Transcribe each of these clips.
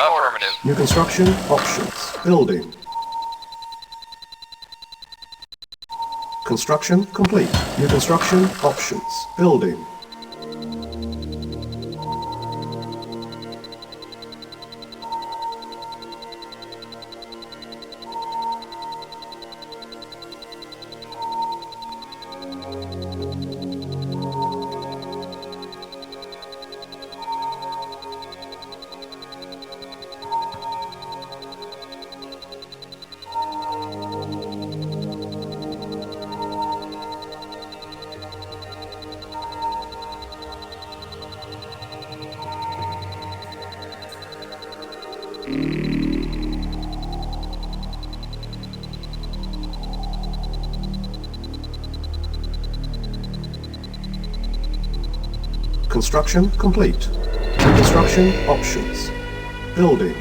Awaiting orders. New construction options. Building. Construction complete. New construction options. Building. Construction complete. Construction options. Building.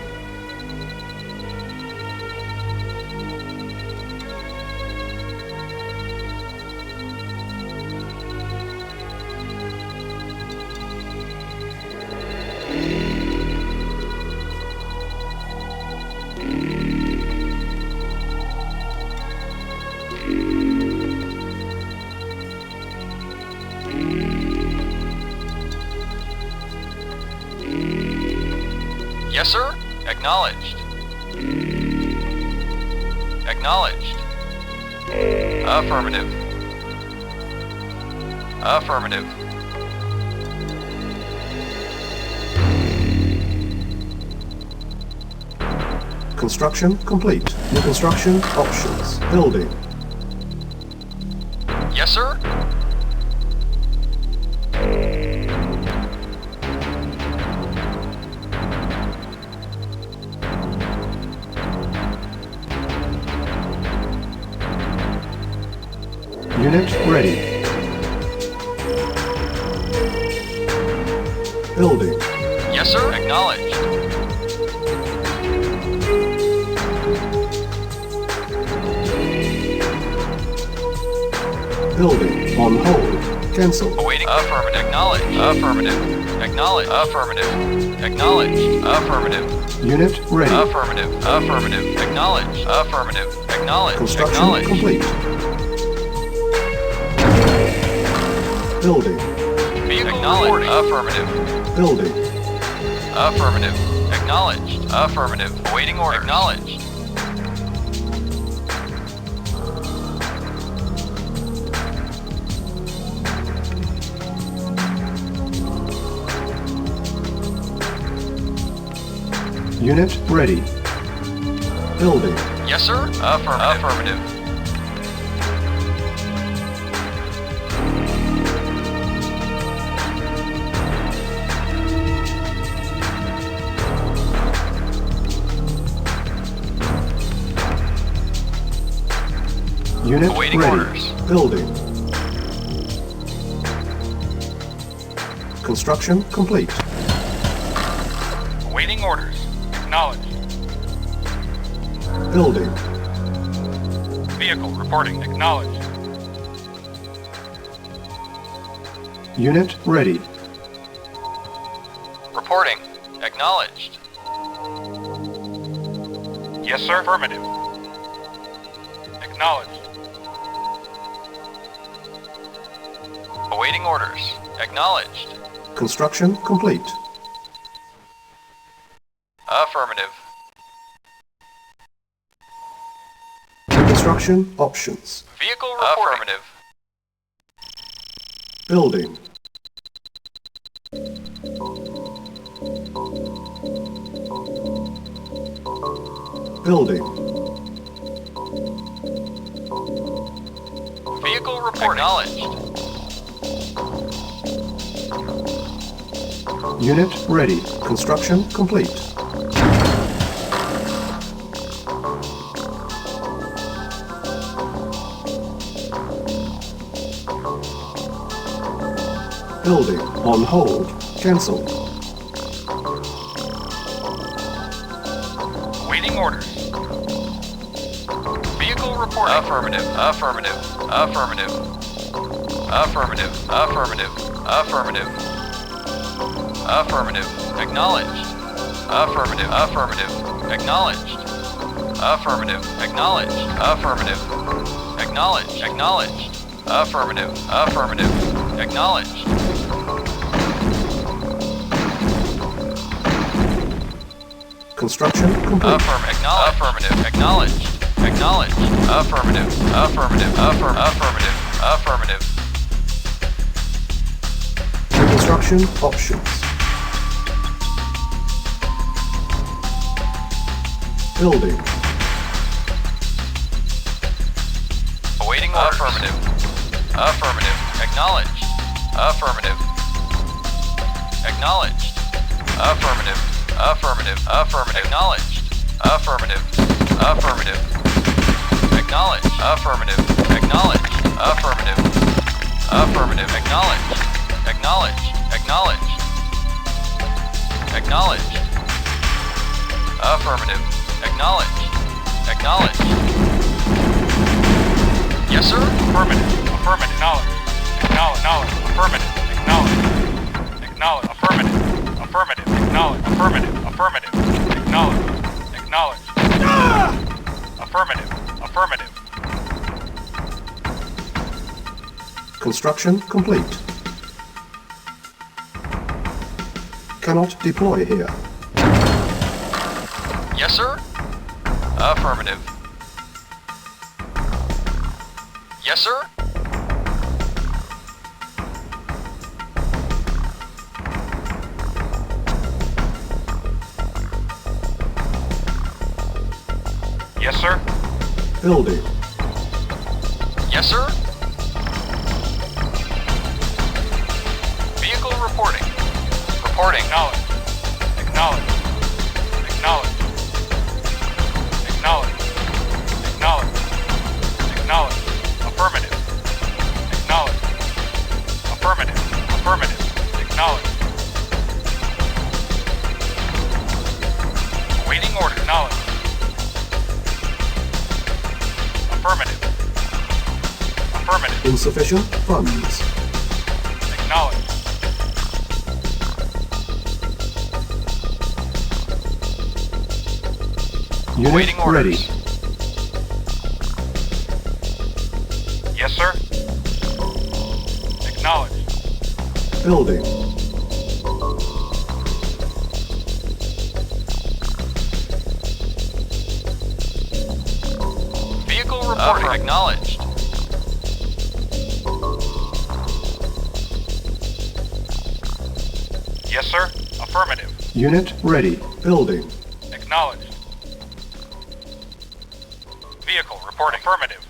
Yes, sir. Acknowledged. Acknowledged. Affirmative. Affirmative. Construction complete. New construction options. Building. Yes, sir. Unit ready. Building. Yes, sir. Acknowledged. Building. On hold. Cancel. Awaiting. Affirmative. Acknowledged. Affirmative. Acknowledged. Affirmative. Acknowledged. Affirmative. Unit ready. Affirmative. Affirmative. Acknowledged. Affirmative. Acknowledged. Construction Acknowledged. complete. Building. Vehicle acknowledged. Affirmative. Building. Affirmative. Acknowledged. Affirmative. Awaiting order. Acknowledged. Unit ready. Building. Yes, sir. Affirmative. Affirmative. Unit Awaiting ready. orders. Building. Construction complete. Awaiting orders. Acknowledged. Building. Vehicle reporting. Acknowledged. Unit ready. Reporting. Acknowledged. Yes, sir. Affirmative. Acknowledged. Awaiting orders. Acknowledged. Construction complete. Affirmative. Construction options. Vehicle reporting. Affirmative. Building. Building. Vehicle reporting. Acknowledged. Unit ready. Construction complete. Building. On hold. Cancel. Waiting orders. Vehicle reporting. Affirmative. Affirmative. Affirmative. Affirmative. Affirmative. Affirmative. Affirmative. Acknowledged. Affirmative. Affirmative. Acknowledged. Affirmative. Acknowledged. Affirmative. Acknowledged. Acknowledged. Affirmative. Affirmative. Acknowledged. Construction complete. Affirmative. Acknowledged. Acknowledged. Affirmative. Affirmative. Affirmative. Affirmative. Construction options. Building. Awaiting orders. Affirmative. Affirmative. Acknowledged. Affirmative. Acknowledged. Affirmative. Affirmative. Affirmative. Acknowledged. Affirmative. Affirmative. Acknowledged. Affirmative. Acknowledged. Affirmative. Affirmative. Acknowledged. Acknowledged. Acknowledged. Acknowledged. Affirmative. Acknowledged. Acknowledged. Yes, sir. Affirmative. Affirmative. Acknowledge. Acknowledge. Affirmative. Acknowledge. Acknowledge. Affirmative. Affirmative. Acknowledge. Affirmative. Affirmative. Acknowledge. Acknowledge. Affirmative. Affirmative. Construction complete. Cannot deploy here. Yes, sir. Affirmative. Yes, sir. Yes, sir. Building. Yes, sir. Vehicle reporting. Reporting. Acknowledge. Acknowledge. Acknowledge. Acknowledge. Acknowledge. Acknowledge. Affirmative. Acknowledge. Affirmative. Affirmative. Acknowledge. Awaiting order. Acknowledge. Affirmative. Affirmative. Insufficient funds. Acknowledge. Unit Awaiting orders. ready. Yes, sir. Acknowledge. Building. Vehicle reporting. Acknowledged. Yes, sir. Affirmative. Unit ready. Building. Acknowledged. Vehicle reporting. Affirmative.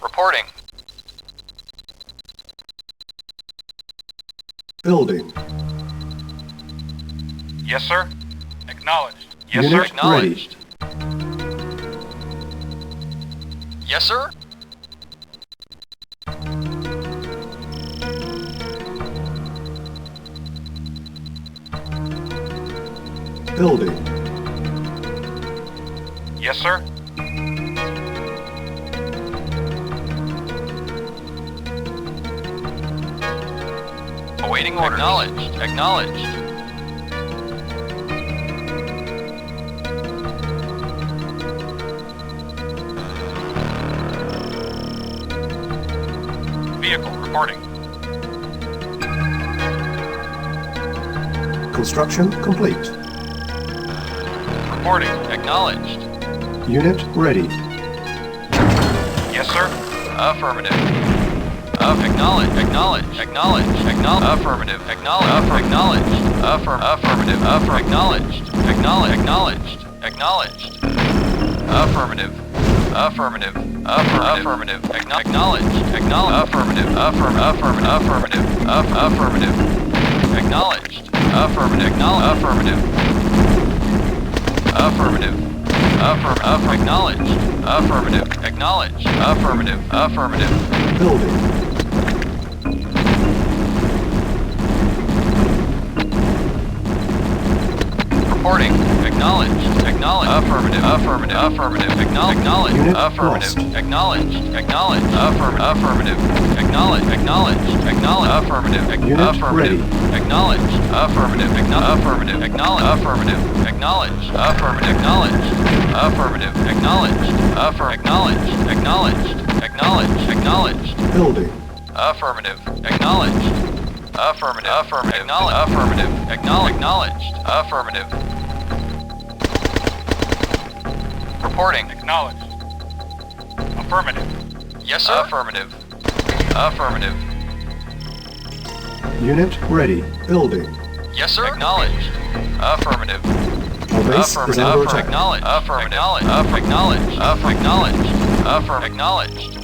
Reporting. Building. Yes, sir. Acknowledged. Yes, Unit sir. Acknowledged. Yes, sir. Building. Yes, sir. Awaiting orders. Acknowledged. Acknowledged. Vehicle reporting. Construction complete. Reporting. Acknowledged. Unit ready. Yes, sir. Affirmative. Acknowledge. Acknowledge. Acknowledge. Acknowledge. Affirmative. Acknowledge. Acknowledge. Affirmative. Acknowledged. Acknowledge. Acknowledged. Acknowledged. Affirmative. Affirmative. Affirmative. Acknowledged. Acknowledge. Affirmative. Affirmative. Affirmative. Acknowledged. Affirmative. Affirmative. Affirmative. Acknowledged. Affirmative. Acknowledged. Affirmative. Affirmative. Building. Reporting. Acknowledged. Acknowledged. Affirmative. Affirmative. Affirmative. Acknowledged. Unit Affirmative. lost. Acknowledged. Acknowledged. Affirmative. Acknowledged. Acknowledged. Acknowledged. Affirmative. Unit Affirmative. ready. Acknowledged. Affirmative. Affirmative. Acknowledged. Affirmative. Acknowledged. Affirmative. Acknowledged. Affirmative. Acknowledged. Acknowledged. Acknowledged. Acknowledged. Acknowledged. Building. Affirmative. Acknowledged. Affirmative. Affirmative. Acknowledged. Affirmative. Acknowledged. Affirmative. Reporting. Acknowledged. Affirmative. Yes, sir. Affirmative. Affirmative. Unit ready. Building. Yes, sir. Acknowledged. Affirmative. Our base is Affirmative. under attack. Acknowledged. Affirmative. Acknowledged. Acknowledged. Acknowledged.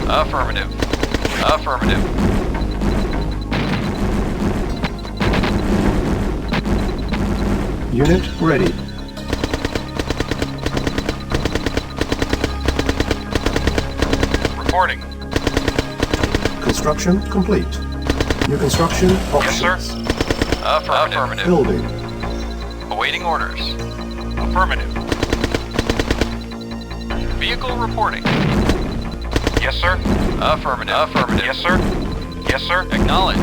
Affirmative. Affirmative. Unit ready. Reporting. Construction complete. New construction Yes, sir. options. Affirmative. Building. Awaiting orders. Affirmative. Vehicle reporting. Yes, sir. Affirmative. Affirmative. Yes, sir. Yes, sir. Acknowledged.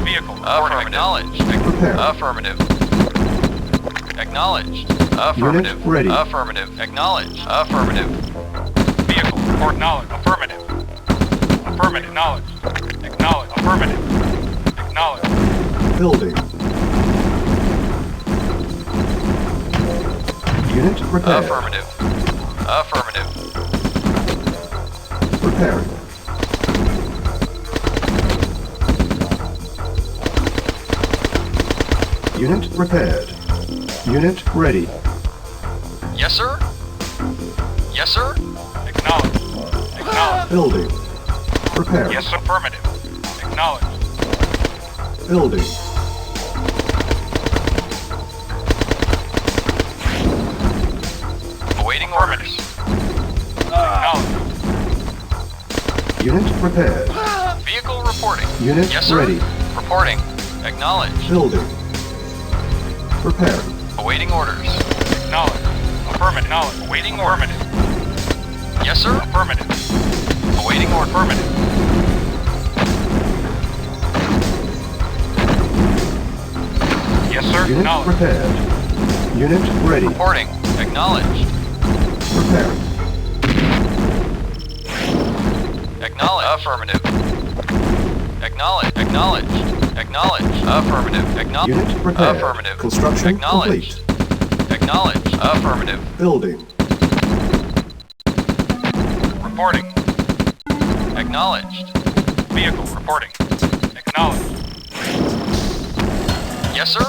Vehicle. Affirmative. Reporting. Acknowledged. Prepare. Affirmative. Acknowledged. Affirmative. ready. Affirmative. Acknowledged. Affirmative. Vehicle. Report knowledge. Affirmative. Affirmative. Knowledge. Acknowledge. Affirmative. Acknowledge. Building. Unit prepared. Affirmative. Affirmative. Preparing. Unit prepared. Unit ready. Yes, sir. Yes, sir. Acknowledge. Acknowledge. Building. Preparing. Yes, affirmative. Acknowledge. Building. Awaiting orders. Acknowledge. Unit prepared. Vehicle reporting. Unit Yes, sir. ready. Reporting. Acknowledged. Building. Preparing. Awaiting orders. Acknowledge. Affirmative. Knowledge. Awaiting affirmative. Yes, sir. Affirmative. Awaiting order. Affirmative. Yes, sir. Unit Knowledge. prepared. Unit ready. Reporting. Acknowledged. Preparing. Acknowledged. Affirmative. Acknowledged. Acknowledged. Acknowledged. Affirmative. Acknowledged. Unit prepared. Affirmative. Construction Acknowledged. complete. Acknowledged. Affirmative. Building. Reporting. Acknowledged. Vehicle reporting. Acknowledged. Yes, sir.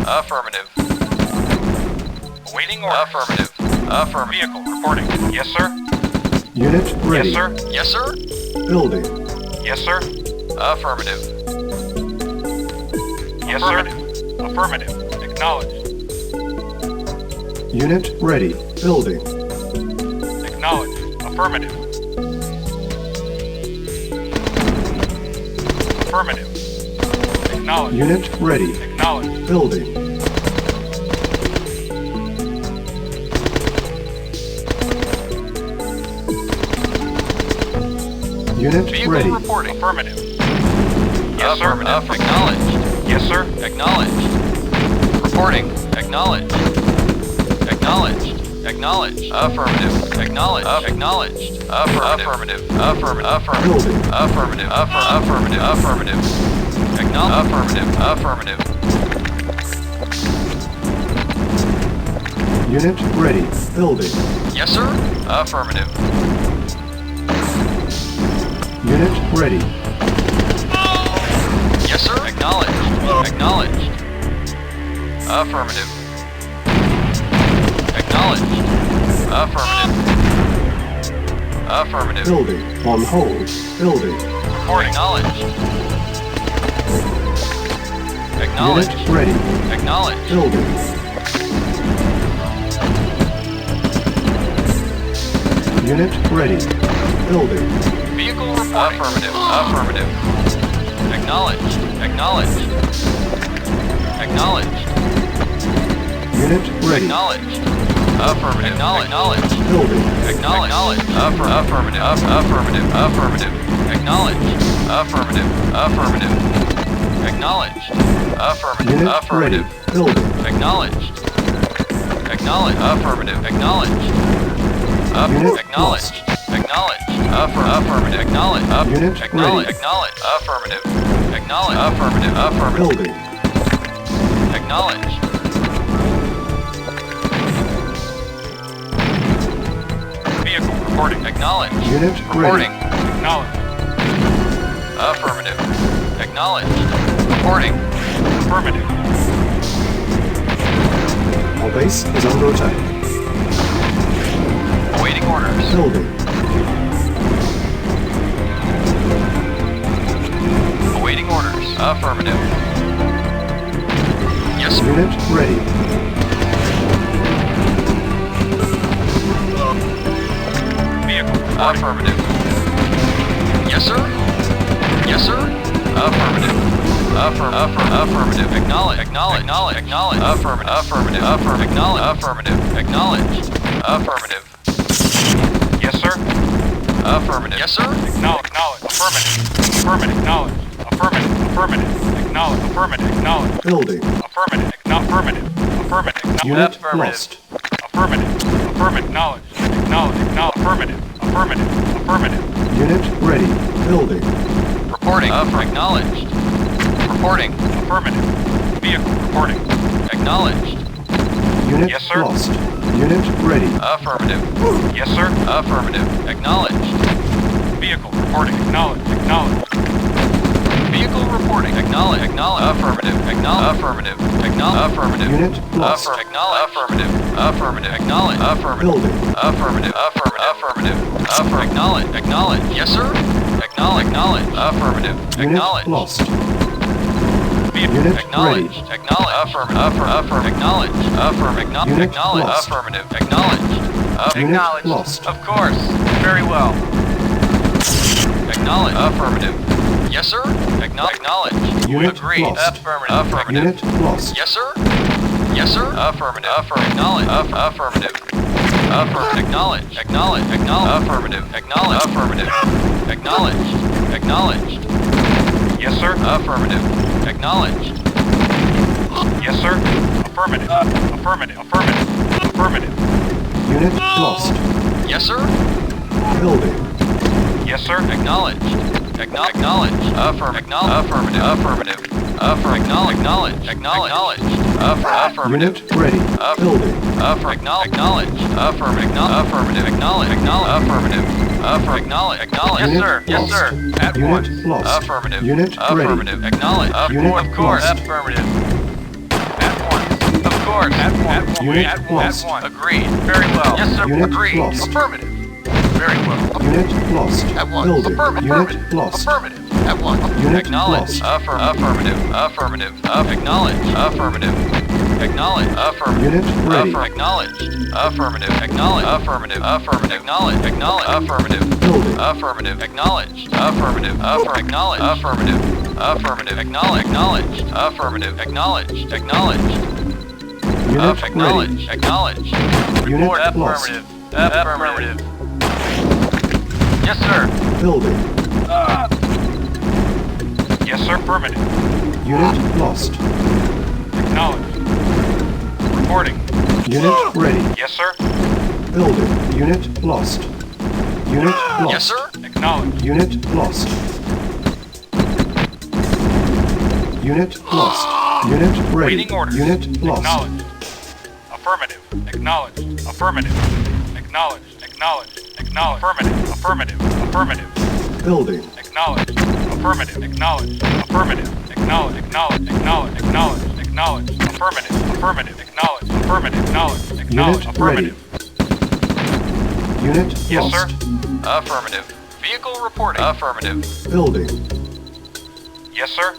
Affirmative. Awaiting orders. Affirmative. Affirmative. Vehicle reporting. Yes, sir. Unit ready. Yes, sir. Yes, sir. Building. Yes, sir. Affirmative. Yes, sir. Affirmative. Acknowledged. Unit ready. Building. Acknowledged. Affirmative. Affirmative. Acknowledged. Unit ready. Acknowledged. Building. Unit Vehicle ready. reporting. Affirmative. Yes, sir. Affirmative. Acknowledged. Yes, sir. Acknowledged. Reporting. Acknowledged. Acknowledged. Acknowledged. Affirmative. Acknowledged. Acknowledged. Affirmative. Affirmative. Affirmative. Building. Affirmative. Affirmative. Affirmative. Acknowledged. Affirmative. Affirmative. Unit ready. Building. Yes, sir. Affirmative. Unit ready. Yes, sir. Acknowledged. Acknowledged. Affirmative. Acknowledged. Affirmative. Affirmative. Building. On hold. Building. Reporting. Acknowledged. Acknowledged. Unit ready. Acknowledged. Building. Unit ready. Building. Vehicle reporting. Affirmative. Affirmative. Acknowledged. Acknowledged. Acknowledged. Unit ready. Acknowledged. Affirmative. Acknowledged. Building. Acknowledged. Affirmative. Affirmative. Affirmative. Acknowledged. Affirmative. Affirmative. Acknowledged. Affirmative. Unit Affirmative. ready. Building. Acknowledged. Acknowledged. Affirmative. Acknowledged. Unit Acknowledged. Acknowledged. Affirmative. Acknowledged. Unit Acknowledged. ready. Acknowledged. Affirmative. Acknowledged. Affirmative. Affirmative. Building. Acknowledged. Vehicle reporting. Acknowledged. Unit Reporting. ready. Acknowledged. Affirmative. Acknowledged. Reporting. Affirmative. Our base is under attack. Awaiting orders. Building. Awaiting orders. Affirmative. Yes, sir. Unit ready. Vehicle reporting. Affirmative. Yes, sir. Yes, sir. Affirmative. Affirmative. Acknowledge. Affirmative. Acknowledged. Affirmative. Yes, sir. Affirmative. Yes, sir. Acknowledge. Affirmative. Affirmative. Acknowledge. Affirmative. Affirmative. Acknowledge. Affirmative. Acknowledge. Building. Affirmative. Affirmative. Affirmative. Unit Affirmative. lost. Affirmative. Affirmative. Acknowledge. Acknowledge. Affirmative. Affirmative. Affirmative. Unit ready. Building. Reporting. Acknowledged. Reporting. Affirmative. Vehicle reporting. Acknowledged. Unit Yes, sir. lost. Unit ready. Affirmative. Yes, sir. Affirmative. Acknowledged. Vehicle reporting. Acknowledge. Acknowledge. Vehicle reporting. Acknowledge. Affirmative. Affirmative. Affirmative. Unit lost. Affirmative. Affirmative. Acknowledge. Affirmative. Building. Affirmative. Affirmative. Acknowledge. Yes, sir. Acknowledge. Affirmative. Unit Acknowledge. lost. Vehicle Unit Acknowledge. ready. Acknowledge. Affirmative. Acknowledge. Unit Acknowledge. lost. Affirmative. Acknowledge. Unit lost. Of course. Very well. Acknowledge. Affirmative. Yes, sir. Acknowledge. Unit Agreed. lost. Affirmative. Unit lost. Yes, sir. Yes, sir. Affirmative. Acknowledge. Affirmative. Acknowledge. Affirmative. Affirmative. Acknowledged. Yes, sir. Affirmative. Acknowledged. Yes, sir. Affirmative. Affirmative. Affirmative. Affirmative. Unit lost. Yes, sir. Building. Yes, sir. Acknowledged. Acknowledged. Affirmative. Affirmative. Acknowledged. Affirmative. Unit ready. Building. Acknowledged. Affirmative. Acknowledge. Affirmative. Acknowledge. Yes, Unit sir. Yes, lost. sir. At Unit once. lost. Affirmative. Unit ready. Affirmative. Acknowledge. Unit Of course. lost. Affirmative. At once. Of course. At once. Unit At lost. once. Agreed. Very well. Yes, sir. Unit Agreed. lost. Affirmative. Very well. Unit lost. At once. Building. Affirmative. Unit lost. Affirmative. At once. Unit Acknowledge. lost. Affirmative. Acknowledge. Affirmative. Acknowledge. Affirmative. Unit ready. Acknowledged. Affirmative. Acknowledge. Affirmative. Acknowledge. Affirmative. Building. Affirmative. Acknowledged. Affirmative. Acknowledge. Affirmative. Acknowledged. Affirmative. Acknowledged. Unit ready. Acknowledged. Unit Report. lost. Affirmative. Yes, sir. Building. Yes, sir. Affirmative. Unit lost. Acknowledge. Reporting. Unit ready. Yes, sir. Building. Unit lost. Unit lost. Yes, sir. Acknowledge. Unit lost. Unit lost. Unit ready. Waiting orders. Unit lost. Acknowledge. Affirmative. Acknowledge. Affirmative. Acknowledge. Acknowledge. Acknowledge. Affirmative. Affirmative. Affirmative. Building. Acknowledge. Affirmative. Acknowledge. Affirmative. Acknowledge. Acknowledge. Acknowledge. Acknowledge. Acknowledge. Affirmative. Affirmative. Acknowledge. Affirmative. Acknowledge. Acknowledge. Unit ready. Affirmative. Unit Yes, lost. sir. Affirmative. Vehicle reporting. Affirmative. Building. Yes, sir.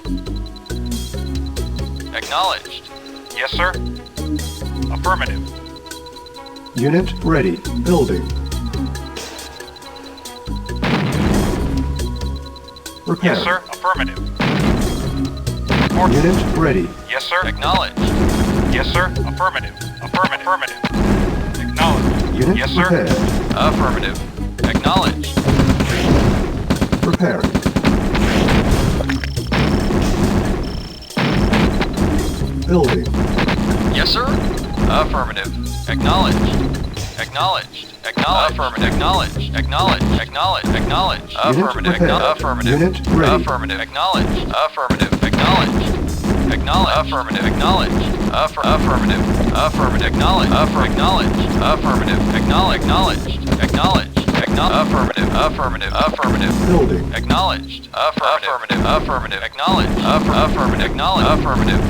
Acknowledged. Yes, sir. Affirmative. Unit ready. Building. Repair. Yes, sir. Affirmative. Report. Unit ready. Yes, sir. Acknowledged. Yes, Yes, sir. Affirmative. Affirmative. Acknowledged. Unit Yes, sir. prepared. Affirmative. Acknowledged. Preparing. Building. Yes, sir. Affirmative. Acknowledged. Acknowledged. Acknowledged. Affirmative. Acknowledged. Acknowledged. Acknowledged. Acknowledged. Affirmative. prepared. Affirmative. Unit ready. Affirmative. Acknowledged. Affirmative. Acknowledged. Acknowledge. Affirmative. Acknowledged. Affirmative. Affirmative. Acknowledge. Acknowledged. Affirmative. Acknowledge. Acknowledged. Acknowledged. Affirmative. Affirmative. Affirmative. Building. Acknowledged. Affirmative. Affirmative. Acknowledged. Affirmative. Acknowledge. Affirmative.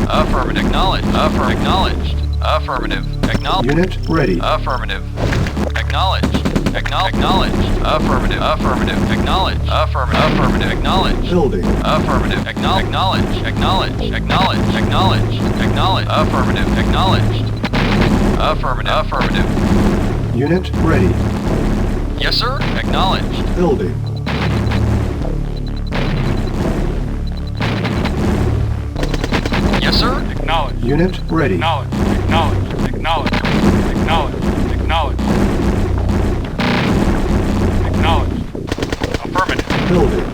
Affirmative. Acknowledge. Acknowledged. Affirmative. Acknowledge. Unit ready. Affirmative. Acknowledged. Acknowledged. Affirmative. Affirmative. Acknowledge. Affirmative. Acknowledged. Building. Affirmative. Acknowledge. Acknowledge. Acknowledge. Acknowledge. Acknowledge. Affirmative. Acknowledged. Affirmative. Affirmative. Unit ready. Yes, sir. Acknowledged. Building. Yes, sir. Acknowledged. Unit ready. Acknowledged. Acknowledged. Acknowledged. Acknowledged. Acknowledged. Acknowledged. Affirmative. Building.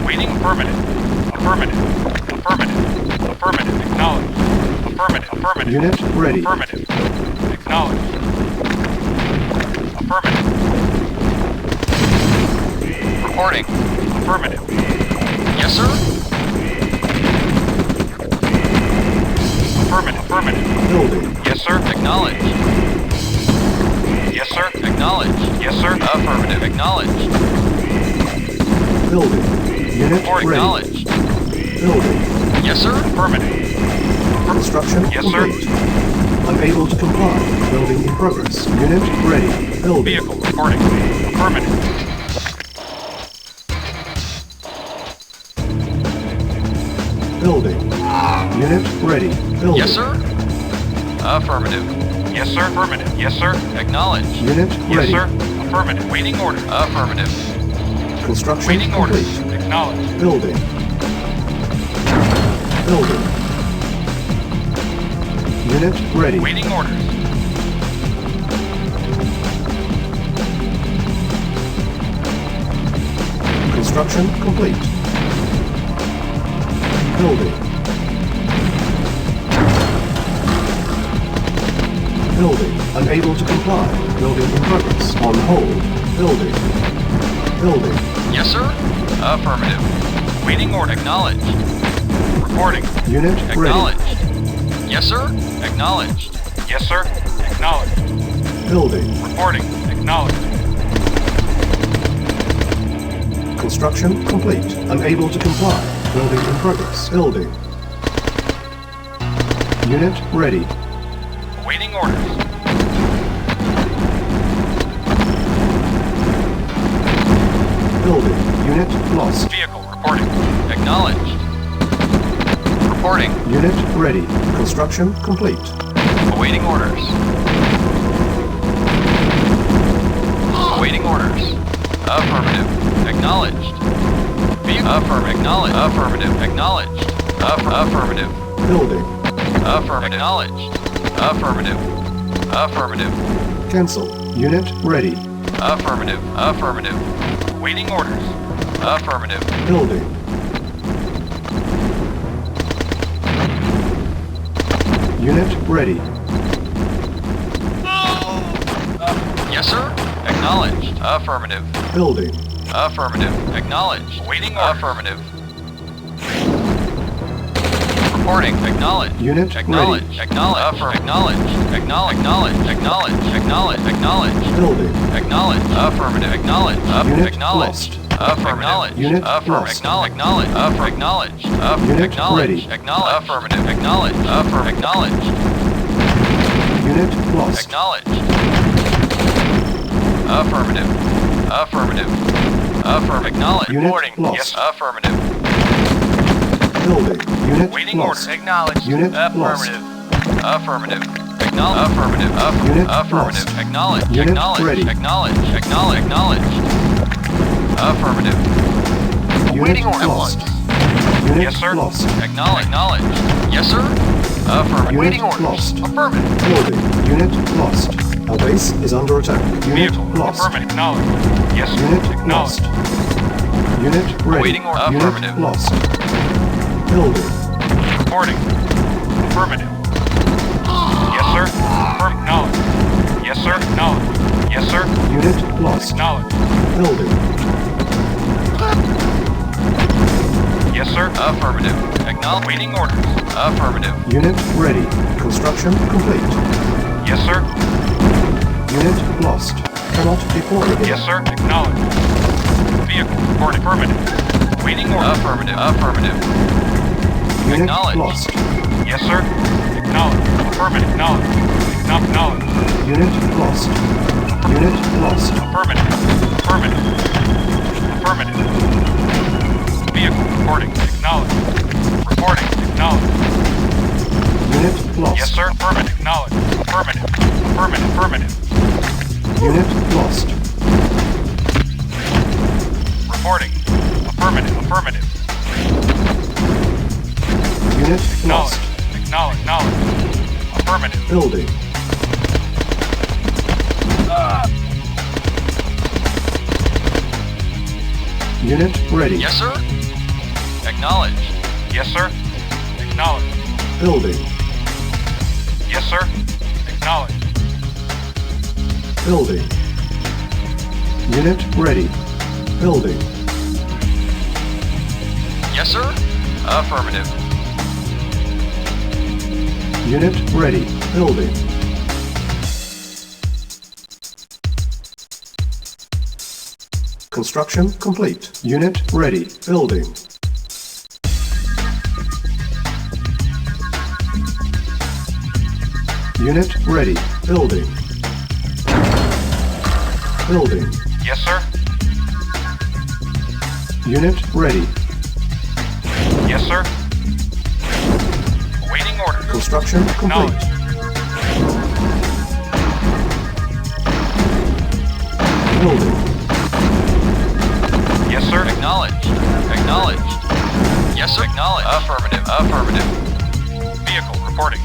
Waiting. Affirmative. Affirmative. Affirmative. Affirmative. Acknowledged. Affirmative. Affirmative. Unit ready. Affirmative. Acknowledged. Affirmative. Reporting. Affirmative. Yes, sir. Affirmative. Affirmative. Building. Yes, sir. Acknowledged. Yes, sir. Acknowledged. Yes, sir. Affirmative. Acknowledged. Building. Unit Report ready. acknowledged. Building. Yes, sir. Affirmative. Construction Yes, sir. complete. Unable to comply. Building in progress. Unit ready. Building. Vehicle reporting. Affirmative. Building. Unit ready. Building. Yes, sir. Affirmative. Yes, sir. Affirmative. Yes, sir. Acknowledged. Unit Yes, ready. sir. Affirmative. Waiting order. Affirmative. Construction Waiting orders. complete. Acknowledged. Building. Building. Unit ready. Waiting orders. Construction complete. Building. Building. Unable to comply. Building in progress. On hold. Building. Building. Yes, sir. Affirmative. Waiting order. Acknowledged. Reporting. Unit ready. Acknowledged. Yes, sir. Acknowledged. Yes, sir. Acknowledged. Building. Reporting. Acknowledged. Construction complete. Unable to comply. Building in progress. Building. Unit ready. Waiting orders. Building. Unit lost. Vehicle reporting. Acknowledged. Reporting. Unit ready. Construction complete. Awaiting orders. Awaiting orders. Affirmative. Acknowledged. Affirmative. Acknowledged. Affirmative. Acknowledged. Affirmative. Building. Affirmative. Acknowledged. Affirmative. Affirmative. Cancel. Unit ready. Affirmative. Affirmative. Waiting orders. Affirmative. Building. Unit ready. Yes, sir. Acknowledged. Affirmative. Building. Affirmative. Acknowledged. Waiting orders. Affirmative. Reporting. Acknowledged. Unit Acknowledged. ready. Acknowledged. Acknowledged. Acknowledged. Acknowledged. Acknowledged. Acknowledged. Building. Acknowledged. Affirmative. Acknowledged. Unit Acknowledged. lost. Affirmative. Unit Affirmative. lost. Acknowledged. Acknowledged. Unit Acknowledged. ready. Acknowledged. Affirmative. Acknowledged. Acknowledged. Unit lost. Acknowledged. Affirmative. Affirmative. Affirmative. Acknowledged. Unit Reporting. lost. Yes. Affirmative. Building. Unit Waiting lost. orders. Acknowledged. Unit lost. Affirmative. Affirmative. Acknowledge. Affirmative. Unit Affirmative. lost. Acknowledge. Unit Acknowledge. ready. Acknowledge. Acknowledge. Acknowledge. Affirmative. Unit Waiting order. lost. Unit Yes, sir. lost. Acknowledge. Yes, sir. Affirmative. Unit Waiting orders. lost. Affirmative. Building. Unit lost. Our base is under attack. Unit Vehicle. lost. Affirmative. Acknowledge. Yes, sir. Unit Acknowledge. lost. Unit ready. Awaiting order. Unit Affirmative. lost. Building. Reporting. Affirmative. Yes, sir. Acknowledge. Yes, sir. Acknowledge. Yes, sir. Unit lost. Acknowledge. Building. Yes, sir. Affirmative. Acknowledge. Waiting orders. Affirmative. Unit ready. Construction complete. Yes, sir. Unit lost. Cannot deploy again. Yes, sir. Acknowledge. Vehicle. Reporting. Affirmative. Waiting order. Affirmative. Affirmative. Unit Acknowledge. lost. Yes, sir. Acknowledge. Affirmative. Acknowledge. Acknowledge. Unit lost. Unit lost. Affirmative. Affirmative. Affirmative. Vehicle. Reporting. Acknowledge. Reporting. Acknowledge. Unit lost. Yes, sir. Affirmative. Acknowledge. Affirmative. Affirmative. Affirmative. Unit lost. Reporting. Affirmative. Affirmative. Unit Acknowledge. lost. Acknowledge. Acknowledge. Affirmative. Building. Unit ready. Yes, sir. Acknowledge. Yes, sir. Acknowledge. Building. Yes, sir. Acknowledge. Building. Unit ready. Building. Yes, sir. Affirmative. Unit ready. Building. Construction complete. Unit ready. Building. Unit ready. Building. Building. Yes, sir. Unit ready. Yes, sir. Awaiting orders. Construction complete. Building. Yes, sir. Acknowledge. Acknowledge. Yes, sir. Acknowledge. Affirmative. Affirmative. Vehicle reporting.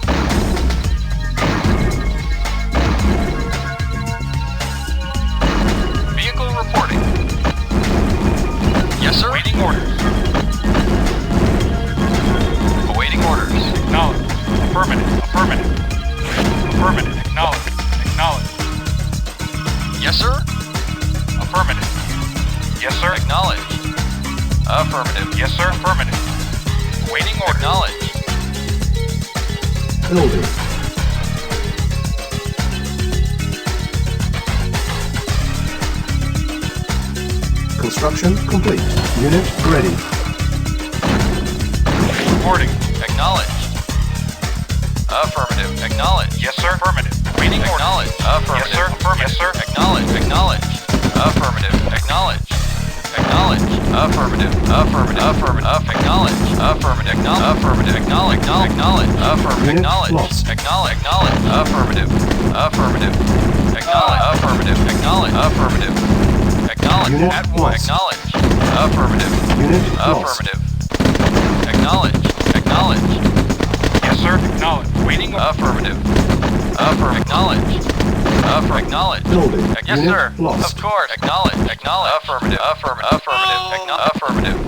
Vehicle reporting. Yes, sir. Awaiting orders. Awaiting orders. Acknowledge. Affirmative. Affirmative. Affirmative. Acknowledge. Acknowledge. Yes, sir. Affirmative. Yes, sir. Acknowledge. Affirmative. Yes, sir. Affirmative. Awaiting orders. Acknowledge. Building. Construction complete. Unit ready. Reporting. Acknowledge. Affirmative. Acknowledge. Yes, sir. Affirmative. Waiting orders. Acknowledge. Affirmative. Yes, sir. Affirmative. Yes, sir. Acknowledge. Acknowledge. Affirmative. Acknowledge. Acknowledge. Affirmative. Affirmative. Affirmative. Acknowledge. Affirmative. Acknowledge. Affirmative. Acknowledge. Acknowledge. Affirmative. Unit Acknowledge. lost. Acknowledge. Acknowledge. Affirmative. Affirmative. Acknowledge. Affirmative. Acknowledge. Affirmative. Acknowledge. Unit At war. lost. Acknowledge. Affirmative. Unit lost. Affirmative. Acknowledge. Acknowledge. Yes, sir. Acknowledge. Waiting orders. Affirmative. Affirmative. Acknowledge. Acknowledge. Building. Yes, Unit sir. lost. Of course. Acknowledge. Acknowledge. Affirmative. Affirmative. Affirmative. Affirmative.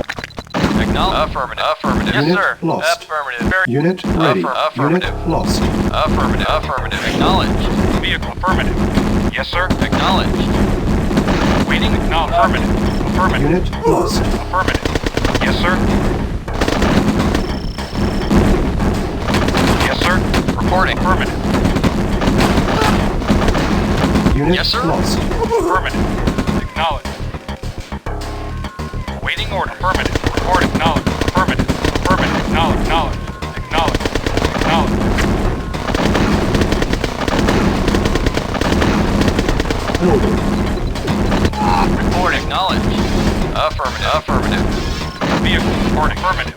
Acknowledge. Affirmative. Affirmative. Yes, Unit sir. lost. Affirmative. Very Unit ready. Affirmative. Unit lost. affirmative. Affirmative. Acknowledge. Vehicle. Affirmative. Yes, sir. Acknowledge. Waiting. Acknowledge. Affirmative. Affirmative. Unit lost. Affirmative. Yes, sir. Yes, sir. Reporting. Affirmative. Unit Yes, sir. lost. Affirmative. Acknowledge. Waiting order. Affirmative. Report. Acknowledge. Affirmative. Affirmative. Acknowledge. Acknowledge. Acknowledge. Acknowledge. Building. Report. Acknowledge. Affirmative. Affirmative. Vehicle. Report. Affirmative.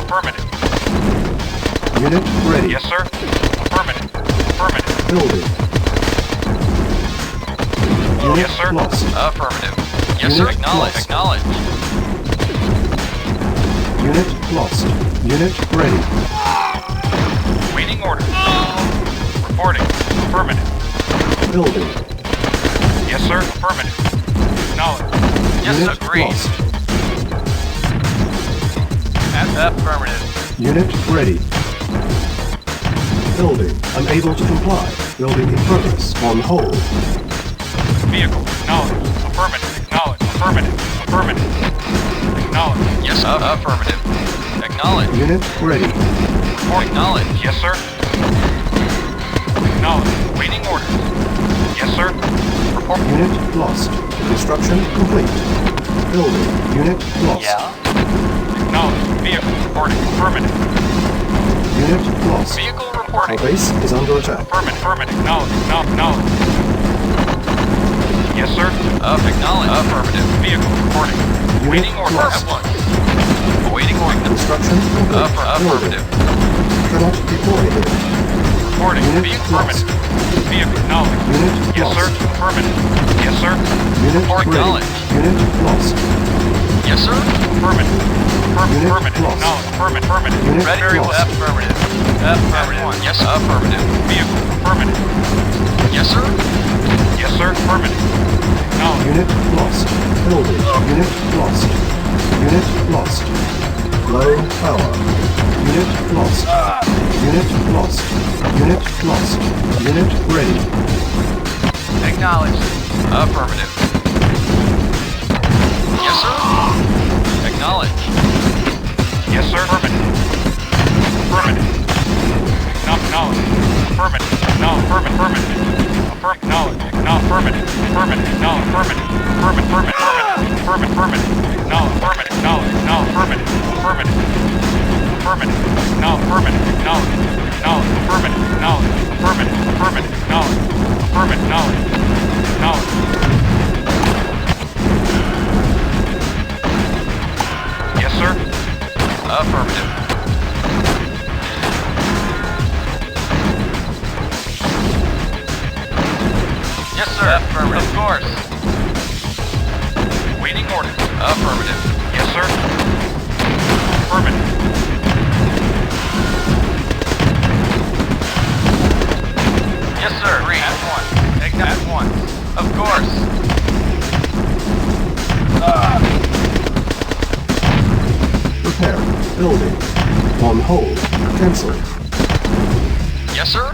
Affirmative. Unit ready. Yes, sir. Affirmative. Affirmative. Building. Unit Yes, sir. lost. Affirmative. Yes, sir. Unit Acknowledge. lost. Acknowledge. Unit lost. Unit ready. Waiting orders. Reporting. Affirmative. Building. Yes, sir. Affirmative. Acknowledged. Yes, Unit agreed. lost. Affirmative. Unit ready. Building. Unable to comply. Building in progress. On hold. Vehicle. Acknowledged. Affirmative. Acknowledged. Affirmative. Affirmative. Acknowledged. Yes, affirmative. Acknowledge. Unit ready. Acknowledge. Yes, sir. Acknowledged. Waiting orders. Yes, sir. Report. Unit lost. Construction complete. Building. Unit lost. Acknowledged. Vehicle reporting. Affirmative. Unit lost. Vehicle Our reporting. base is under attack. Affirmative. Affirmative. Acknowledged. Acknowledged. Yes, sir. Acknowledge. Affirmative. Vehicle reporting. Unit Waiting orders. lost. At once. Awaiting orders. Construction complete. Affirmative. Cannot deploy here. Reporting. Unit Vehicle lost. affirmative. Vehicle acknowledged. Unit Yes, lost. sir. Affirmative. Yes, sir. Unit Report ready. acknowledged. Unit lost. Yes, sir. Affirmative. Unit Affirmative. lost. Acknowledged. Affirmative. Affirmative. Unit Ready. lost. Affirmative. Affirmative. Yes, affirmative. Vehicle affirmative. Yes, sir. Yes, sir. Affirmative. Acknowledged. Unit lost. Building. Unit lost. Unit lost. Low power. Unit lost. Unit lost. Unit lost. Unit ready. Acknowledge. Affirmative. Yes, sir. Acknowledge. Yes, sir. Affirmative. Affirmative. Acknowledged. Affirmative. Affirmative. Acknowledged. Affirmative. Affirmative. Affirmative. Affirmative. Affirmative. Affirmative. Acknowledged. Affirmative. Acknowledged. Affirmative. Affirmative. Affirmative. Affirmative. Acknowledged. Acknowledged. Affirmative. Acknowledged. Affirmative. Affirmative. Acknowledged. Affirmative. Acknowledged. Acknowledged. Yes, sir. Affirmative. Yes, sir. Affirmative. Of course. Waiting orders. Affirmative. Yes, sir. Affirmative. Yes, sir. Agreed. At once. At once. Of course. Repair. Building. On hold. Cancel. Yes, sir.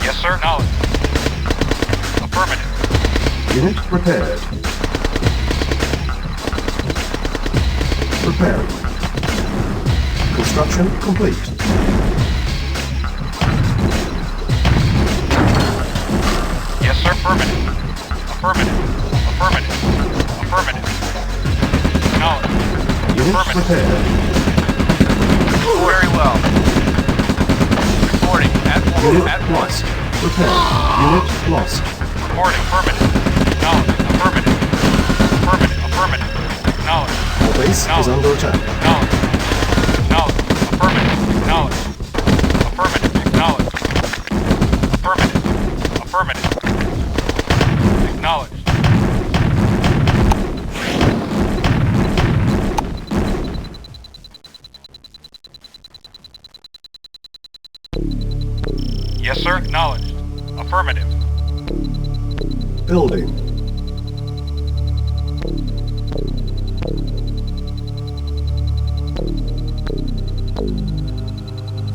Yes, sir. Acknowledged. Affirmative. Unit repaired. Repairing. Construction complete. Yes, sir. Affirmative. Affirmative. Affirmative. Affirmative. Acknowledged. Unit Affirmative. repaired. Very well. Reporting. At Unit once. lost. Repaired. Unit lost. Reporting. Affirmative. Acknowledged. Affirmative. Affirmative. Affirmative. Acknowledged. Our base is under attack. Acknowledged. Acknowledged. Affirmative. Acknowledged. Affirmative. Acknowledged. Affirmative. Affirmative. Acknowledged. Yes, sir. Acknowledged. Affirmative. Building.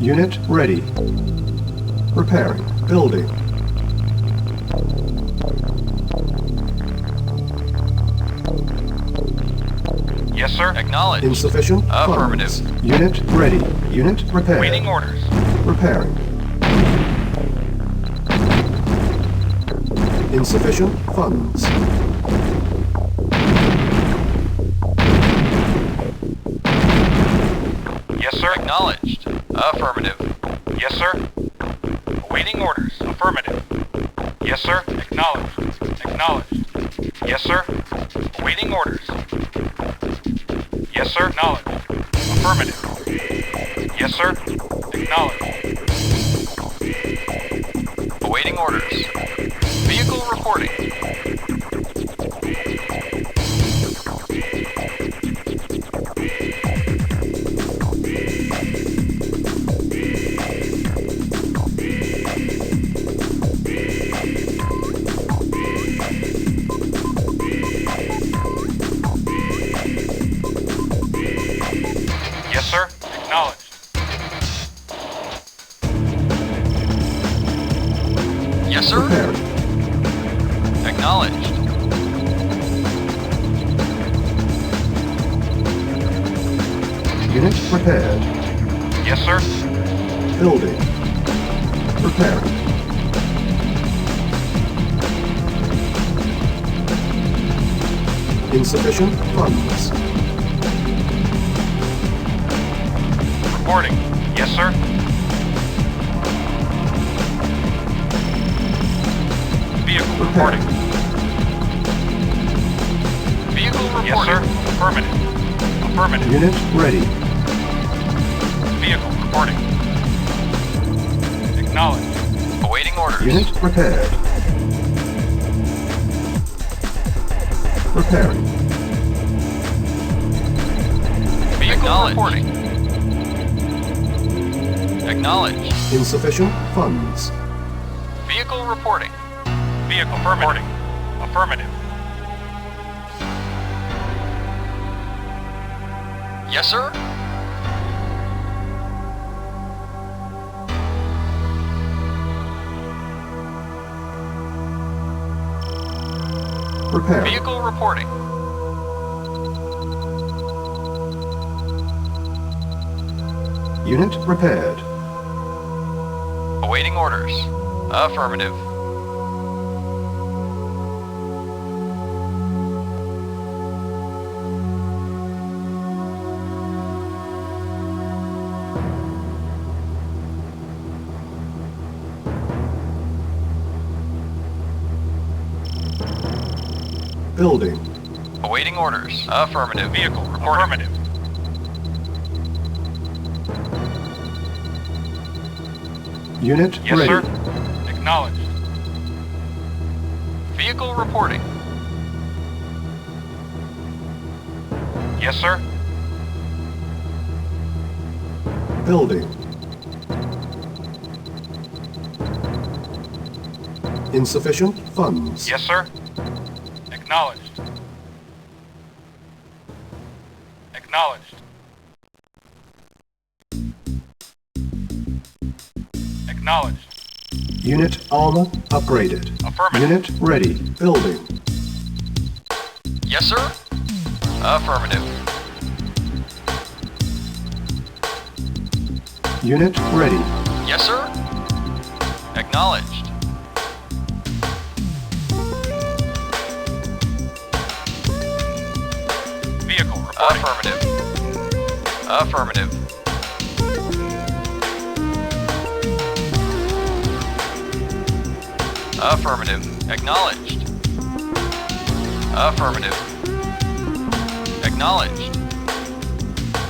Unit ready. Repairing. Building. Yes, sir. Acknowledge. Insufficient Affirmative. funds. Unit ready. Unit repaired. Waiting orders. Repairing. Insufficient funds. Yes, sir. Acknowledged. Affirmative. Yes, sir. Awaiting orders. Affirmative. Yes, sir. Acknowledged. Acknowledged. Yes, sir. Awaiting orders. Yes, sir. Acknowledged. Affirmative. Yes, sir. Acknowledged. Awaiting orders. Vehicle reporting. Acknowledged. Yes, sir. Preparing. Acknowledged. Unit prepared. Yes, sir. Building. Preparing. Insufficient funds. Reporting. Yes, sir. Vehicle reporting. Vehicle reporting. Yes, sir. Affirmative. Affirmative. Unit ready. Vehicle reporting. Acknowledged. Awaiting orders. Unit prepared. Preparing. Vehicle reporting. Acknowledged. Insufficient funds. Vehicle reporting. Vehicle reporting. Affirmative. Yes, sir. Preparing. Vehicle reporting. Unit prepared. Awaiting orders. Affirmative. Building. Awaiting orders. Affirmative. Vehicle reporting. Affirmative. Unit Yes, ready. sir. Acknowledged. Vehicle reporting. Yes, sir. Building. Insufficient funds. Yes, sir. Acknowledged. Acknowledged. Acknowledged. Unit armor upgraded. Affirmative. Unit ready. Building. Yes, sir. Affirmative. Unit ready. Yes, sir. Acknowledged. Vehicle reporting. Affirmative. Affirmative. Affirmative. Acknowledged. Affirmative. Acknowledged.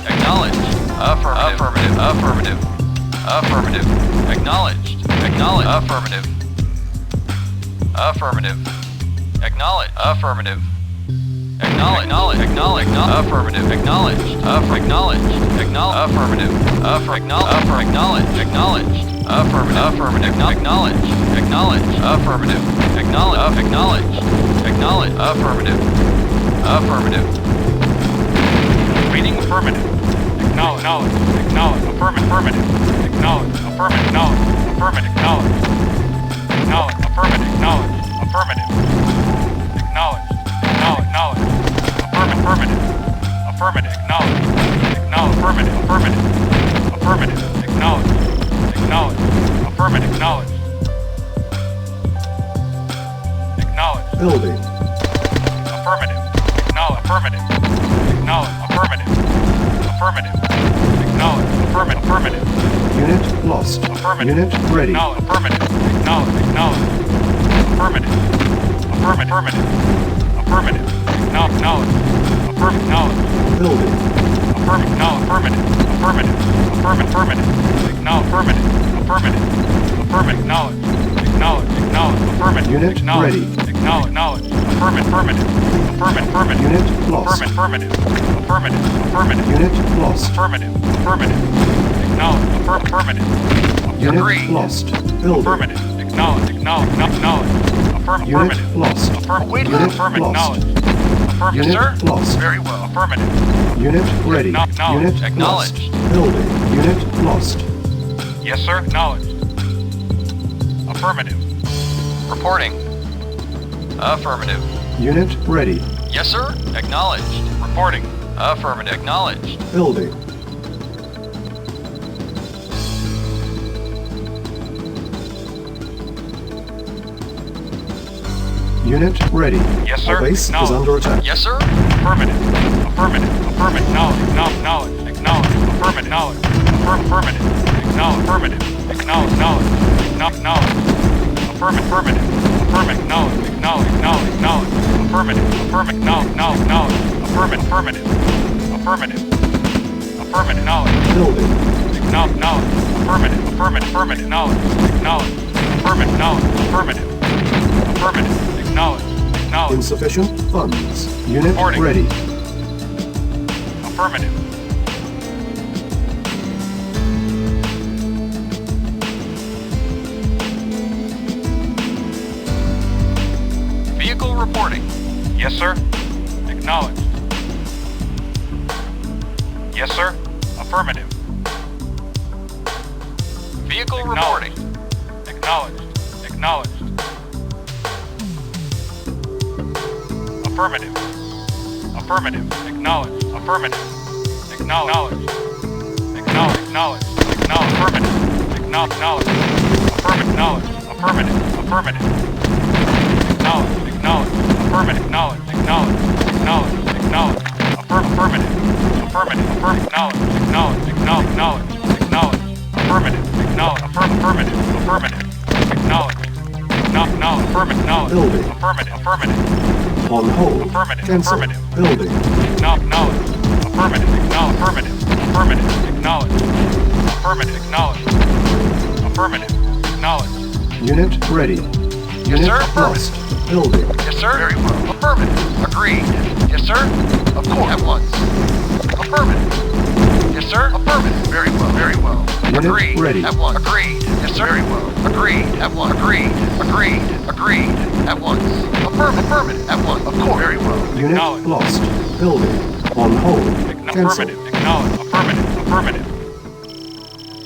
Acknowledged. Affirmative. Affirmative. Affirmative. Acknowledged. Acknowledged. Affirmative. Affirmative. Acknowledge. Affirmative. Acknowledge. Acknowledge. Affirmative. Acknowledge. Acknowledge. Acknowledge. Affirmative. Acknowledge. Acknowledged. Affirmative. Affirmative. Acknowledge. Acknowledge. Affirmative. Acknowledge. Acknowledge. Acknowledge. Affirmative. Affirmative. Reading affirmative. Acknowledge. Acknowledge. Affirmative. Affirmative. Acknowledge. Affirmative. Acknowledge. Affirmative. Acknowledge. Acknowledge. Affirmative. Acknowledge. Affirmative. Acknowledge. Acknowledge. Affirmative. Affirmative. Acknowledge. Acknowledge. Affirmative. Affirmative. Affirmative. Acknowledge. Acknowledge. Affirmative. Acknowledge. Acknowledge. Building. Affirmative. Acknowledge. Affirmative. Acknowledge. Affirmative. Affirmative. Acknowledge. Affirmative. Affirmative. Unit lost. Affirmative. Unit ready. Acknowledge. Affirmative. Acknowledge. Acknowledge. Affirmative. Affirmative. Affirmative. Affirmative. Acknowledge. Affirmative. Acknowledge. Building. Affirmative. Acknowledge. Affirmative. Affirmative. Affirmative. Affirmative. Acknowledge. Affirmative. Affirmative. Affirmative. Acknowledge. Acknowledge. Acknowledge. Affirmative. Unit Acknowledge. ready. Acknowledge. Acknowledge. Affirmative. Affirmative. Affirmative. Affirmative. Unit lost. Affirmative. Affirmative. Affirmative. Unit lost. Affirmative. Affirmative. Acknowledge. Affirmative. Unit Agreed. lost. Building. Affirmative. Acknowledge. Acknowledge. Acknowledge. Unit Affirmative. lost. Affirmative. Wait, Unit Affirmative. lost. Acknowledge. Affirmative, Unit sir. lost. Very well. Affirmative. Unit ready. Acknowledge. Unit Acknowledge. lost. Building. Unit lost. Yes, sir. Acknowledged. Affirmative. Reporting. Affirmative. Unit ready. Yes, sir. Acknowledged. Reporting. Affirmative. Acknowledged. Building. Unit ready. Yes, sir. Our base is Acknowledged. under attack. Yes, sir. Affirmative. Affirmative. Affirmative. Acknowledge. Acknowledge. Affirmative. Knowledge. Affirmative. Acknowledge. Affirmative. Acknowledge. Knowledge. Acknowledge. Affirmative. Affirmative. Knowledge. Acknowledge. Affirmative. Affirmative. Knowledge. Affirmative. Affirmative. Affirmative. Knowledge. Building. Knowledge. Affirmative. Knowledge. Acknowledge. Affirmative. Knowledge. Affirmative. Acknowledge. Insufficient funds. Unit Reporting. ready. Affirmative. Vehicle reporting. Yes, sir. Acknowledged. Yes, sir. Affirmative. Vehicle reporting. Acknowledged. Acknowledged. Affirmative. Affirmative. Acknowledged. Affirmative. Acknowledged. Acknowledged. Affirmative. Acknowledged. Affirmative. Knowledge. Affirmative. Affirmative. Acknowledged. Affirmative. Knowledge. Acknowledged. Affirmative. Affirmative. Knowledge. Acknowledged. Affirmative. Affirmative. Acknowledged. Affirmative. Knowledge. Building. Affirmative. On hold. Affirmative. Cancel. Affirmative. Building. Acknowledge. Affirmative. Affirmative. Acknowledge. Affirmative. Acknowledge. Affirmative. Acknowledge. Unit ready. Unit sir. lost. Building. Yes, sir. Very well. Affirmative. Agreed. Yes, sir. Of course. At once. Affirmative. Yes, sir. Affirmative. Very well. Very well. Unit Agreed. ready. At once. Agreed. Yes, sir. Very well. Agreed. At once. Agreed. Agreed. Agreed. At once. Affirmative. At once. Of course. Very well. Unit Acknowledge. lost. Building. On hold. Cancel. Affirmative. Acknowledge. Affirmative.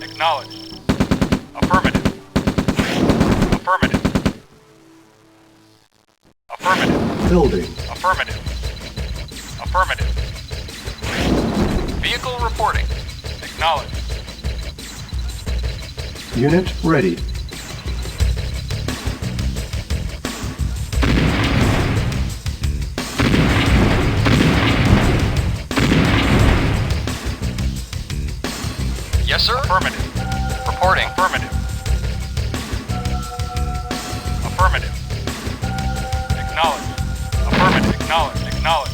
Acknowledge. Affirmative. Affirmative. Affirmative. Building. Affirmative. Affirmative. Vehicle reporting. Acknowledge. Unit ready. Yes, sir. Affirmative. Reporting. Affirmative. Affirmative. Acknowledge. Affirmative. Acknowledge.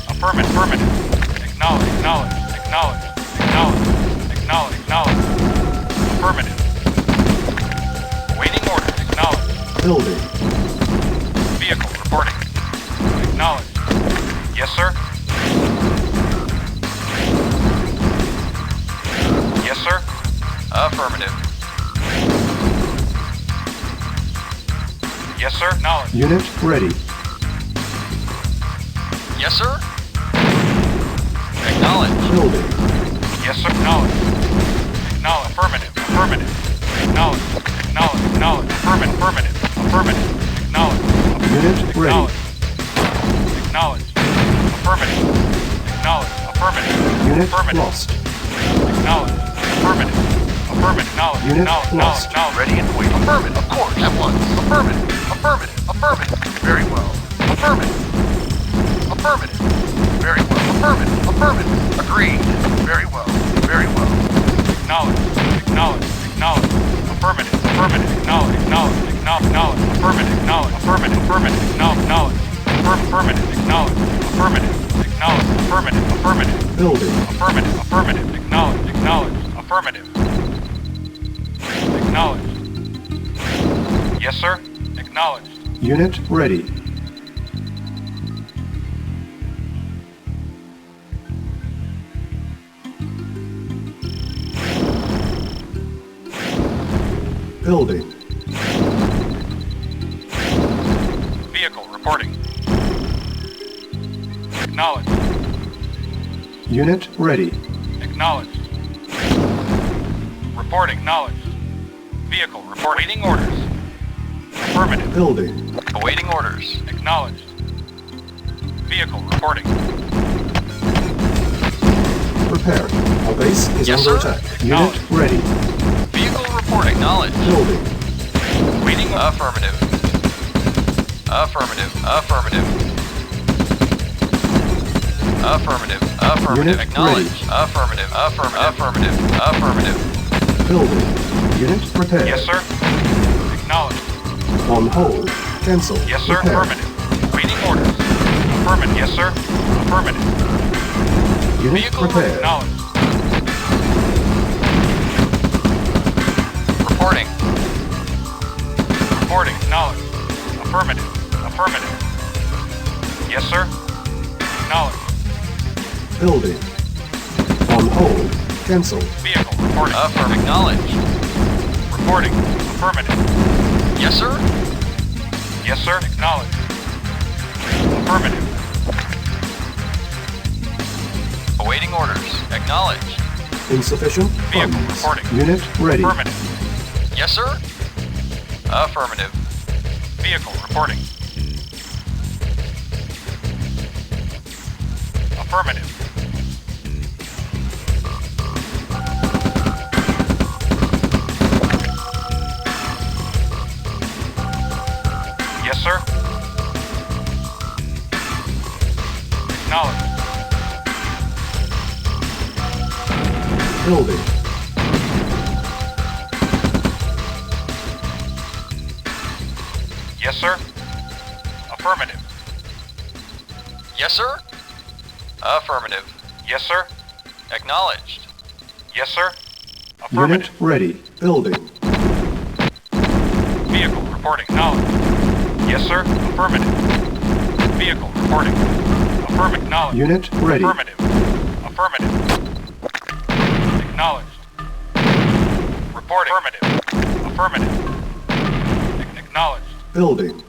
Affirmative. Acknowledge. Affirmative. Waiting order. Acknowledge. Building. Vehicle reporting. Acknowledge. Yes, sir. Yes, sir. Affirmative. Yes, sir. Acknowledge. Unit ready. Yes, sir. Acknowledge. Building. Yes, sir. Acknowledge. Affirmative. Acknowledge. Affirmative. Acknowledge. Unit ready. Acknowledge. Affirmative. Affirmative. Unit Affirmative. lost. Acknowledge. Affirmative. Knowledge. Unit Knowledge. lost. Ready and waiting. Affirmative. Of course. At once. Affirmative. Very well. Affirmative. Very well. Affirmative. Agreed. Very well. Acknowledge. Affirmative. Acknowledge. Affirmative. Knowledge. Affirmative. Affirmative. Building. Affirmative. Acknowledge. Affirmative. Acknowledge. Yes, sir. Acknowledged. Unit ready. Building. Vehicle reporting. Acknowledged. Unit ready. Acknowledged. Reporting. Acknowledged. Vehicle reporting. Awaiting orders. Affirmative. Building. Awaiting orders. Acknowledged. Vehicle reporting. Preparing. Our base is Yes, under sir. attack. Unit ready. Vehicle reporting. Acknowledged. Building. Waiting. Affirmative. Affirmative. Affirmative. Affirmative. Affirmative. Unit Acknowledged. Affirmative. Affirmative. Affirmative. Affirmative. Building. Unit prepared. Yes, sir. Acknowledged. On hold. Cancel. Yes, sir. Prepare. Affirmative. Waiting orders. Affirmative. Yes, sir. Affirmative. Unit Vehicle prepared. Acknowledged. Reporting. Reporting. Acknowledged. Affirmative. Affirmative. Yes, sir. Acknowledged. Building. On hold. Cancel. Vehicle reporting. Affirm. Acknowledged. Reporting. Affirmative. Yes, sir. Yes, sir. Acknowledged. Affirmative. Awaiting orders. Acknowledged. Insufficient Vehicle funds. reporting. Unit ready. Affirmative. Yes, sir. Affirmative. Vehicle reporting. Affirmative. Yes, sir. Acknowledged. Building. Yes, sir. Affirmative. Yes, sir. Affirmative. Yes, sir. Acknowledged. Yes, sir. Unit Affirmative. ready. Building. Vehicle reporting. Acknowledged. Yes, sir. Affirmative. Vehicle reporting. Affirmative. Acknowledged. Unit ready. Affirmative. Affirmative. Acknowledged. Reporting. Affirmative. Affirmative. Acknowledged. Building.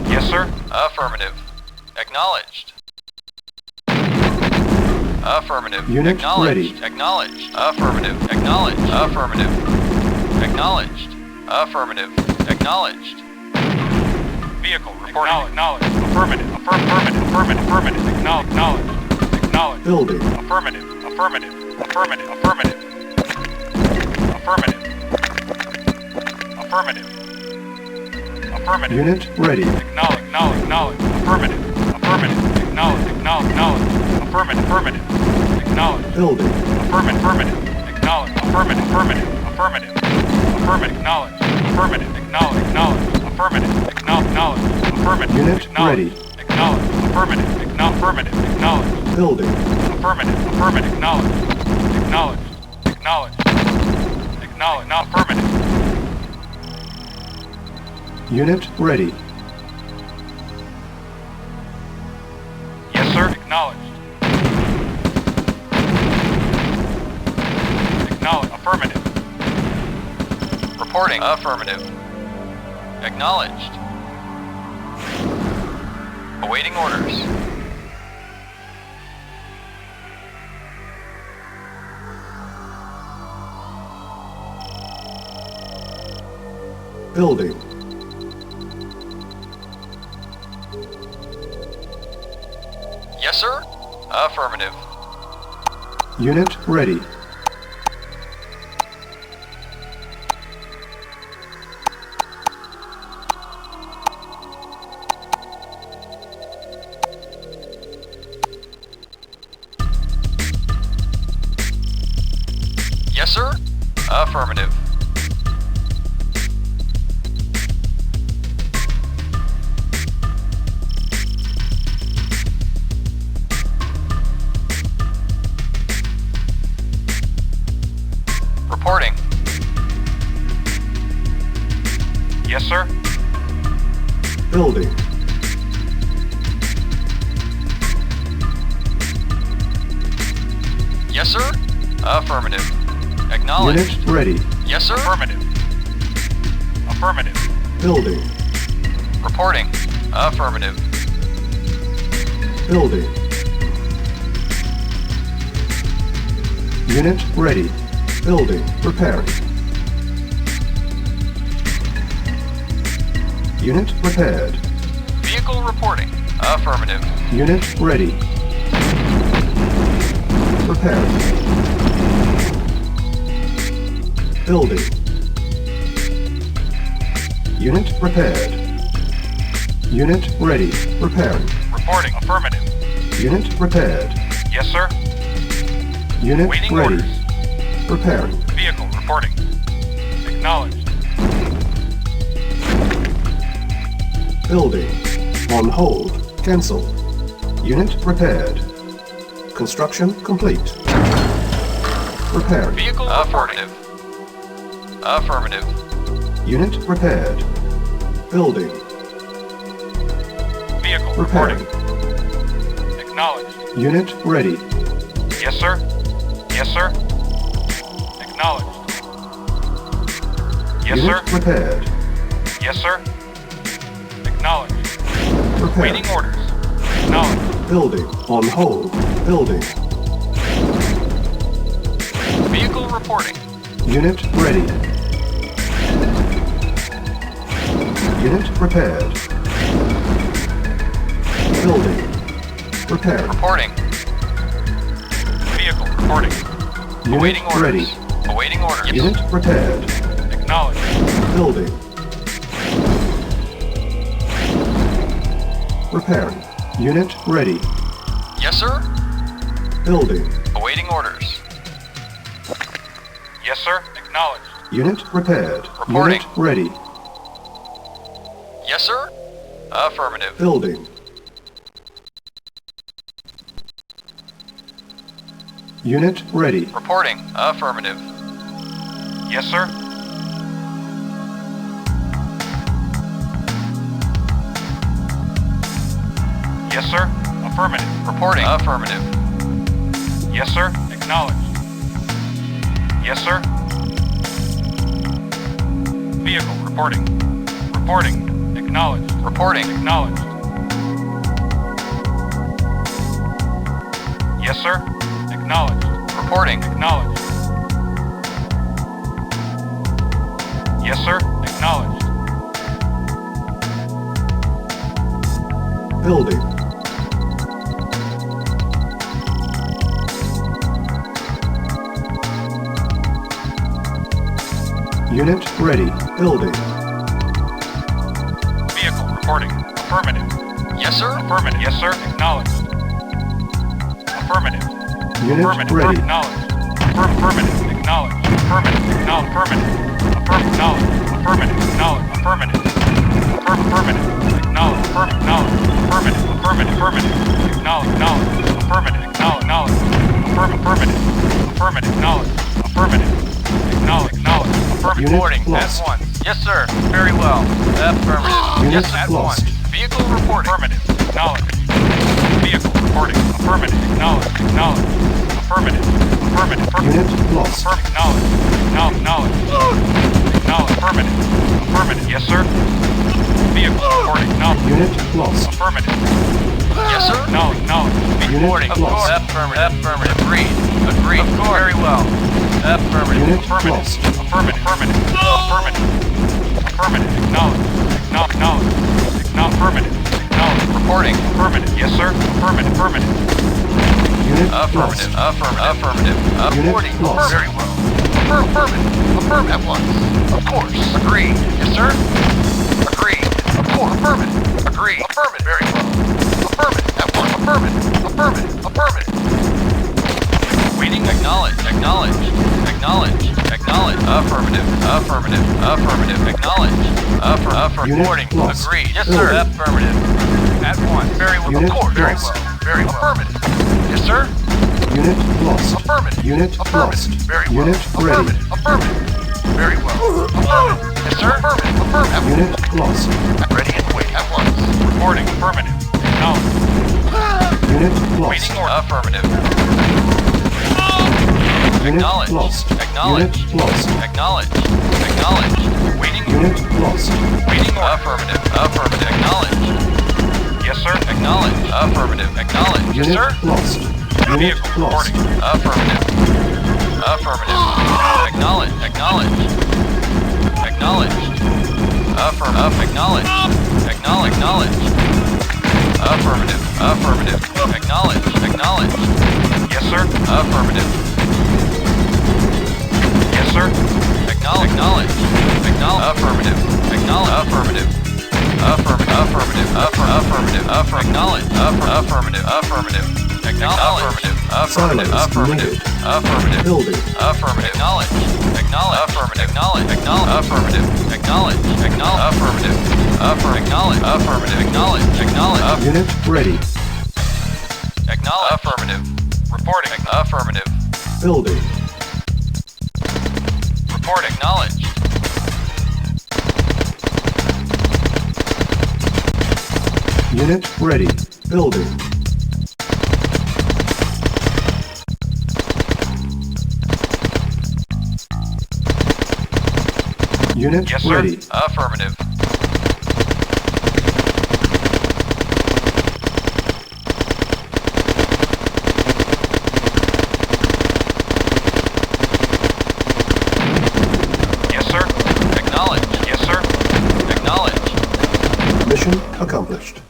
Yes, sir. Affirmative. Acknowledged. Affirmative. Unit Acknowledged. ready. Acknowledged. Affirmative. Acknowledged. Affirmative. Acknowledged. Affirmative. Acknowledged. Vehicle reporting. Acknowledged. Affirmative. Affirmative. Affirmative. Affirmative. Acknowledged. Acknowledged. Building. Affirmative. Affirmative. Affirmative. Affirmative. Affirmative. Affirmative. Affirmative. Unit ready. Acknowledge. Acknowledge. Affirmative. Affirmative. Acknowledge. Acknowledge. Affirmative. Affirmative. Acknowledge. Building. Affirmative. Affirmative. Acknowledge. Affirmative. Affirmative. Affirmative. Affirmative. Acknowledge. Affirmative. Acknowledge. Acknowledge. Affirmative. Acknowledge. Affirmative. Unit Acknowledge. ready. Acknowledge. Affirmative. Affirmative. Acknowledge. Building. Affirmative. Affirmative. Acknowledge. Acknowledge. Acknowledge. Acknowledge. Now affirmative. Unit ready. Yes, sir. Acknowledged. Acknowledge. Affirmative. Reporting. Affirmative. Acknowledged. Awaiting orders. Building. Yes, sir. Affirmative. Unit ready. Yes, sir. Affirmative. Reporting. Yes, sir. Building. Yes, sir. Affirmative. Acknowledged. Unit ready. Yes, sir. Affirmative. Affirmative. Building. Reporting. Affirmative. Building. Unit ready. Building. Repairing. Unit repaired. Vehicle reporting. Affirmative. Unit ready. Repairing. Building. Unit repaired. Unit ready. Repairing. Reporting. Affirmative. Unit repaired. Yes, sir. Unit Waiting ready. orders. Repairing. Vehicle reporting. Acknowledged. Building. On hold. Cancel. Unit repaired. Construction complete. Repairing. Vehicle Affirmative. Affirmative. Unit repaired. Building. Vehicle Repairing. reporting. Acknowledged. Unit ready. Yes, sir. Yes, sir. Acknowledged. Yes, Unit sir. repaired. Yes, sir. Acknowledged. Repairing. Waiting orders. Acknowledged. Building. On hold. Building. Vehicle reporting. Unit ready. Unit repaired. Building. Repairing. Reporting. Vehicle reporting. Unit Awaiting orders. ready. Awaiting orders. Unit repaired. Acknowledged. Building. Repairing. Unit ready. Yes, sir. Building. Awaiting orders. Yes, sir. Acknowledged. Unit repaired. Reporting. Unit ready. Yes, sir. Affirmative. Building. Unit ready. Reporting. Affirmative. Yes, sir. Yes, sir. Affirmative. Reporting. Affirmative. Yes, sir. Acknowledged. Yes, sir. Vehicle reporting. Reporting. Acknowledged. Reporting. Acknowledged. Yes, sir. Acknowledged. Reporting. Acknowledged. Yes, sir. Acknowledged. Building. Unit ready. Building. Vehicle reporting. Affirmative. Yes, sir. Affirmative. Yes, sir. Acknowledged. Affirmative. Unit Affirmative. ready. Acknowledged. Affirmative. Acknowledged. Affirmative. Acknowledged. Affirmative. Affirmative. Acknowledged. Affirmative. Affirmative. Acknowledged. Affirmative. Affirmative. Affirmative. Acknowledged. Affirmative. Acknowledged. Affirmative. Affirmative. Acknowledged. Affirmative. Acknowledged. Affirmative. Unit Reporting. At lost. once. Yes, sir. Very well. Affirmative. Unit Yes, at lost. once. Vehicle reporting. Affirmative. Acknowledged. Vehicle reporting. Affirmative. Acknowledged. Acknowledged. Affirmative. Affirmative. Unit lost. Acknowledged. Acknowledged. Acknowledged. Affirmative. Affirmative. Yes, sir. Vehicle reporting. Acknowledged. Unit lost. Affirmative. Yes, sir. Acknowledged. Unit Reporting. Of lost. course. Affirmative. Affirmative. Agreed. Agreed. Of course. Very well. Affirmative. Unit Affirmative. lost. Affirmative. Affirmative. Affirmative. Affirmative. Acknowledged. Acknowledged. Affirmative. Acknowledged. Reporting. Affirmative. Yes, sir. Affirmative. Affirmative. Unit Affirmative. lost. Affirmative. Affirmative. Unit Reporting. lost. Very well. Affirmative. Affirmative. At once. Of course. Agreed. Yes, sir. Agreed. Of course. Affirmative. Agreed. Affirmative. Very well. Affirmative. At once. Affirmative. Affirmative. Affirmative. Waiting. Acknowledge. Acknowledge. Acknowledge. Acknowledge. Affirmative. Affirmative. Affirmative. Acknowledge. Affirmative. Unit Reporting. lost. Agreed. Yes, Building. sir. Affirmative. At once. Very well. Unit Of course. Very lost. well. Very well. Affirmative. Yes, sir. Unit lost. Affirmative. Unit Affirmative. lost. Very well. Unit ready. Affirmative. Affirmative. Very well. Affirmative. Yes, sir. Affirmative. Affirmative. Unit lost. Ready and wait. At once. Reporting. Affirmative. Acknowledged. Unit lost. Waiting order. Affirmative. Unit Acknowledge. lost. Acknowledge. Unit lost. Acknowledge. Acknowledge. Waiting order. Unit lost. Waiting order. Affirmative. Affirmative. Acknowledge. Yes, sir. Acknowledge. Affirmative. Acknowledge. Yes, Unit sir. lost. Unit Vehicle lost. reporting. Affirmative. Affirmative. Acknowledge. Acknowledge. Acknowledge. Acknowledge. Acknowledge. Acknowledge. Affirmative. Affirmative. Acknowledge. Acknowledge. Yes, sir. Affirmative. Yes, sir. Acknowledge. Acknowledge. Acknowledge. Affirmative. Acknowledge. Affirmative. Affirmative. Affirmative. Affirmative. Acknowledge. Affirmative. Affirmative. Acknowledge. Affirmative. Affirmative. Affirmative. Building. Affirmative. Acknowledge. Acknowledge. Affirmative. Acknowledge. Acknowledge. Affirmative. Acknowledge. Acknowledge. Affirmative. Acknowledge. Affirmative. Acknowledge. Acknowledge. Unit ready. Acknowledge. Affirmative. Reporting. Affirmative. Building. Report acknowledged. Unit ready. Building. Unit Yes, sir. ready. Affirmative. Yes, sir. Acknowledged. Yes, sir. Acknowledged. Mission accomplished.